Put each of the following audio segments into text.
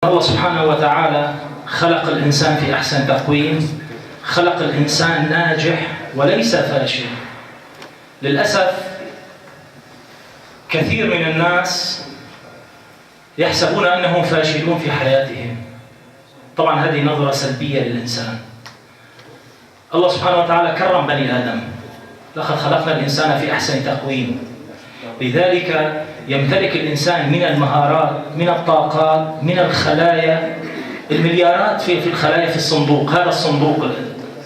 الله سبحانه وتعالى خلق الإنسان في أحسن تقويم، خلق الإنسان ناجح وليس فاشل. للأسف كثير من الناس يحسبون أنهم فاشلون في حياتهم. طبعا هذه نظرة سلبية للإنسان. الله سبحانه وتعالى كرم بني آدم، لقد خلقنا الإنسان في أحسن تقويم، لذلك يمتلك الإنسان من المهارات، من الطاقات، من الخلايا، المليارات في الخلايا في الصندوق. هذا الصندوق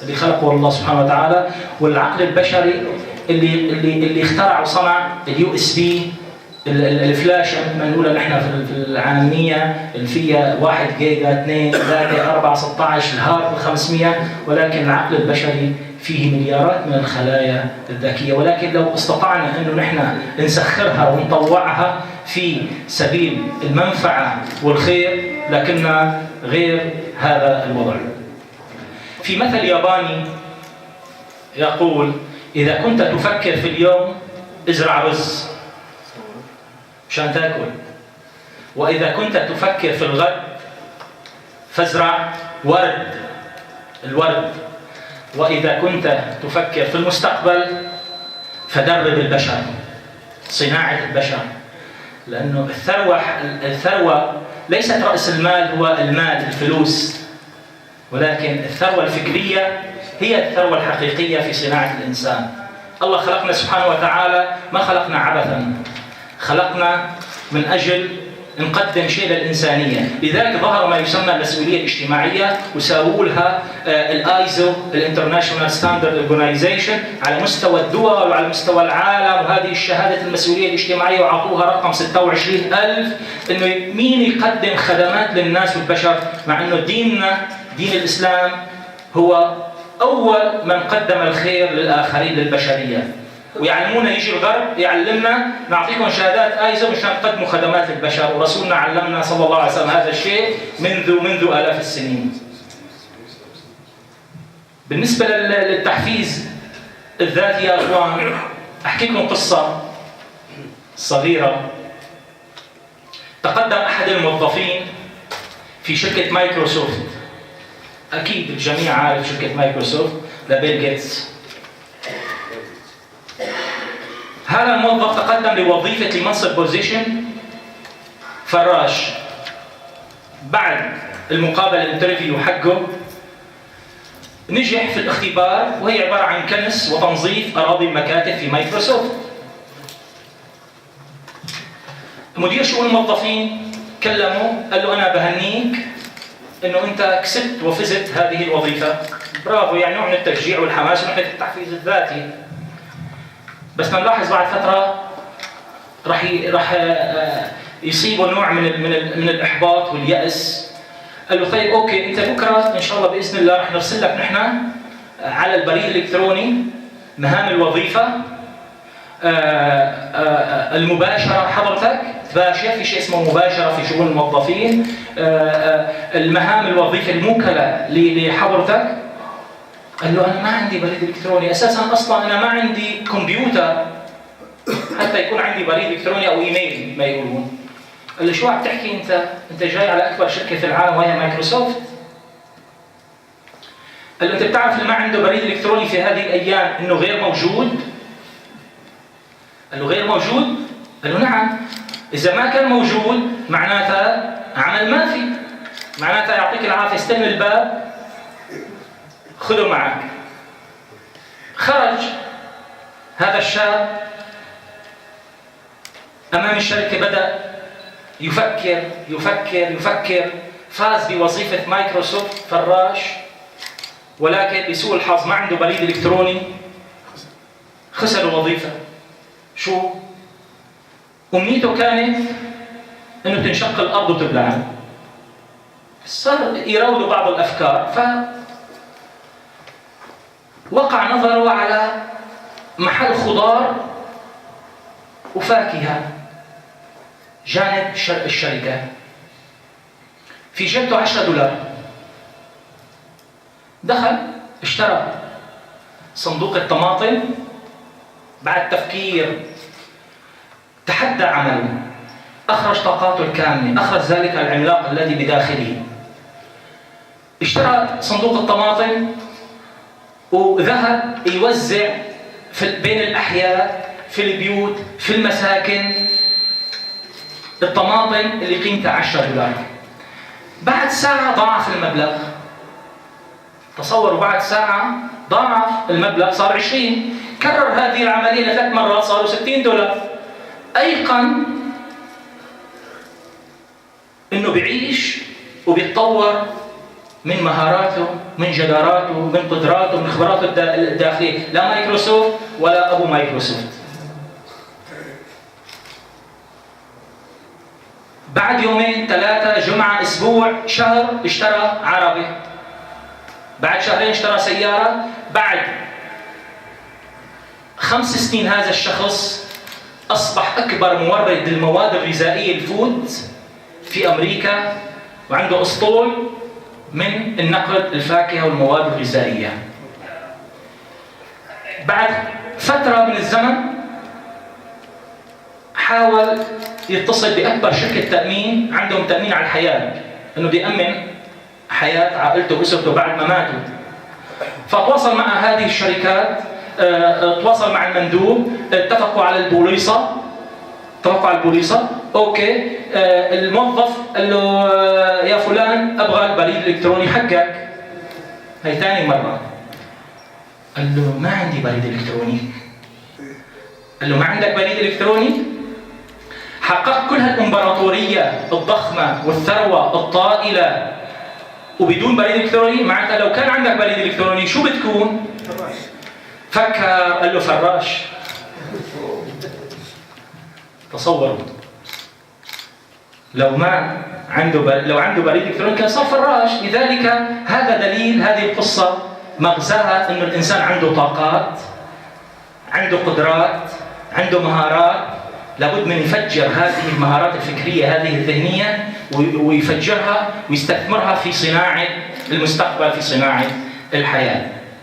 اللي خلقه الله سبحانه وتعالى، والعقل البشري اللي اخترع وصنع اليو اس بي، الفلاش ما نقولها نحن في العامية، اللي فيها 1 جيجا 2 3 4 16 الهارد 500، ولكن العقل البشري فيه مليارات من الخلايا الذكية. ولكن لو استطعنا أنه نحن نسخرها ونطوعها في سبيل المنفعة والخير لكننا غير هذا الوضع. في مثل ياباني يقول: إذا كنت تفكر في اليوم ازرع رز مشان تاكل، وإذا كنت تفكر في الغد فازرع الورد، وإذا كنت تفكر في المستقبل فدرب البشر، صناعة البشر. لأنه الثروة ليست رأس المال هو المال الفلوس، ولكن الثروة الفكرية هي الثروة الحقيقية في صناعة الإنسان. الله خلقنا سبحانه وتعالى، ما خلقنا عبثا، خلقنا من أجل نقدم شيء للإنسانية. لذلك ظهر ما يسمى المسؤولية الاجتماعية، وساووا لها الآيزو، الانترناشونال ستاندرد اورجانيزيشن، على مستوى الدول وعلى مستوى العالم، وهذه الشهادة المسؤولية الاجتماعية، وعطوها رقم 26,000، إنه مين يقدم خدمات للناس والبشر، مع إنه ديننا دين الإسلام هو أول من قدم الخير للآخرين للبشرية. ويعلمونا، يجي الغرب يعلمنا نعطيكم شهادات آيزو مشان تقدموا خدمات البشر، ورسولنا علمنا صلى الله عليه وسلم هذا الشيء منذ آلاف السنين. بالنسبة للتحفيز الذاتي يا أخوان، أحكي لكم قصة صغيرة. تقدم أحد الموظفين في شركة مايكروسوفت، أكيد الجميع عارف شركة مايكروسوفت لبيل جيتس. هذا الموظف تقدم لوظيفة لمنصب بوزيشن فراش. بعد المقابلة الانترفيو حقه نجح في الاختبار، وهي عبارة عن كنس وتنظيف أراضي المكاتب في مايكروسوفت. مدير شؤون الموظفين كلمه، قال له: أنا بهنيك إنه أنت كسبت وفزت هذه الوظيفة، برافو، يعني نوع من التشجيع والحماس ونوع من التحفيز الذاتي. بس نلاحظ بعد فترة راح يصيبه نوع من الإحباط واليأس. قال له: طيب أوكي، أنت بكرة إن شاء الله بإذن الله راح نرسل لك نحن على البريد الإلكتروني مهام الوظيفة المباشرة. حضرتك تباشر في شيء اسمه مباشرة في شؤون الموظفين، المهام الوظيفة الموكلة لحضرتك. قال له: أنا ما عندي بريد إلكتروني أساساً، أصلاً أنا ما عندي كمبيوتر حتى يكون عندي بريد إلكتروني أو إيميل ما يقولون. قال له: شو عم تحكي أنت جاي على أكبر شركة في العالم وهي مايكروسوفت. قال له: أنت بتعرف اللي ما عنده بريد إلكتروني في هذه الأيام إنه غير موجود؟ قال له: غير موجود؟ قال له: نعم، إذا ما كان موجود معناتها عمل ما في، معناتها يعطيك العافية، استلم الباب خذه معك. خرج هذا الشاب أمام الشركة، بدأ يفكر. فاز بوظيفة مايكروسوفت فراش، ولكن لسوء الحظ ما عنده بريد إلكتروني، خسر الوظيفة. شو أمنيته؟ كانت إنه تنشق الأرض وتبلعه. صار يراوده بعض الأفكار، وقع نظره على محل خضار وفاكهة جانب الشركة، في جيبته $10. دخل اشترى صندوق الطماطم. بعد تفكير تحدى عمله، أخرج طاقاته الكاملة، أخرج ذلك العملاق الذي بداخله. اشترى صندوق الطماطم وذهب يوزع بين الأحياء، في البيوت، في المساكن، الطماطم اللي قيمتها $10. بعد ساعة ضاعف المبلغ. تصوروا بعد ساعة ضاعف المبلغ، صار 20. كرر هذه العملية ل3 مرات، صاروا $60. أيقن إنه بيعيش وبيتطور من مهاراته، من جداراته، من قدراته، من خبراته الداخلية. لا مايكروسوفت ولا أبو مايكروسوفت. بعد يومين، 3، جمعة، أسبوع، شهر، اشترى عربة. بعد شهرين اشترى سيارة. بعد 5 سنين هذا الشخص أصبح أكبر مورد للمواد الغذائية الفود في أمريكا، وعنده أسطول من النقل الفاكهة والمواد الغذائية. بعد فترة من الزمن حاول يتصل بأكبر شركة تأمين، عندهم تأمين على الحياة، إنه بيأمن حياة عائلته وأسرته بعد ما ماتوا. فتواصل مع هذه الشركات، تواصل مع المندوب، اتفقوا على البوليصة. اوكي، الموظف قال له يا فلان ابغى البريد الالكتروني حقك. هي ثاني مرة. قال له ما عندي بريد الكتروني. قال له ما عندك بريد الكتروني؟ حققت كل هالامبراطورية الضخمة والثروة الطائلة وبدون بريد الكتروني؟ معناتها لو كان عندك بريد الكتروني شو بتكون؟ فكر، قال له فراش. تصوروا، لو عنده بريد الكتروني كان صار فراش. لذلك هذا دليل، هذه القصة مغزاها انه الانسان عنده طاقات، عنده قدرات، عنده مهارات، لابد من يفجر هذه المهارات الفكرية، هذه الذهنية، ويفجرها ويستثمرها في صناعة المستقبل، في صناعة الحياة.